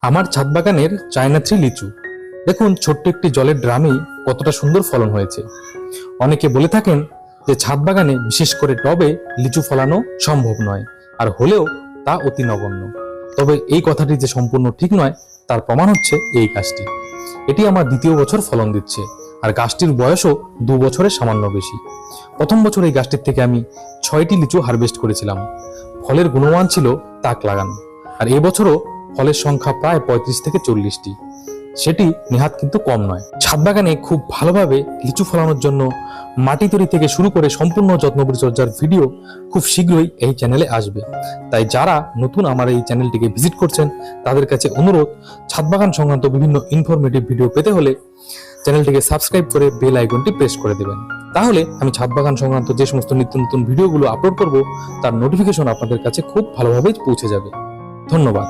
আমার ছাদ বাগানের চায়না থ্রি লিচু দেখুন, ছোট্ট একটি জলের ড্রামেই কতটা সুন্দর ফলন হয়েছে। অনেকে বলে থাকেন যে ছাদ বাগানে বিশেষ করে টবে লিচু ফলানো সম্ভব নয়, আর হলেও তা অতি নগণ্য। তবে এই কথাটি যে সম্পূর্ণ ঠিক নয় তার প্রমাণ হচ্ছে এই গাছটি। এটি আমার দ্বিতীয় বছর ফলন দিচ্ছে, আর গাছটির বয়সও 2 বছরের সামান্য বেশি। প্রথম বছর এই গাছটির থেকে আমি 6টি লিচু হারভেস্ট করেছিলাম। ফলের গুণমান ছিল তাক লাগানো, আর এবছরও ফলের সংখ্যা প্রায় 35 থেকে 40টি। সেটি নেহাত কিন্তু কম নয়। ছাদ বাগানে খুব ভালোভাবে লিচু ফলানোর জন্য মাটি তৈরি থেকে শুরু করে সম্পূর্ণ যত্ন পরিচর্যার ভিডিও খুব শীঘ্রই এই চ্যানেলে আসবে। তাই যারা নতুন আমার এই চ্যানেলটিকে ভিজিট করছেন তাদের কাছে অনুরোধ, ছাদ বাগান সংক্রান্ত বিভিন্ন ইনফরমেটিভ ভিডিও পেতে হলে চ্যানেলটিকে সাবস্ক্রাইব করে বেল আইকনটি প্রেস করে দেবেন। তাহলে আমি ছাদ বাগান সংক্রান্ত যে সমস্ত নিত্য নতুন ভিডিওগুলো আপলোড করব তার নোটিফিকেশন আপনাদের কাছে খুব ভালোভাবে পৌঁছে যাবে। ধন্যবাদ।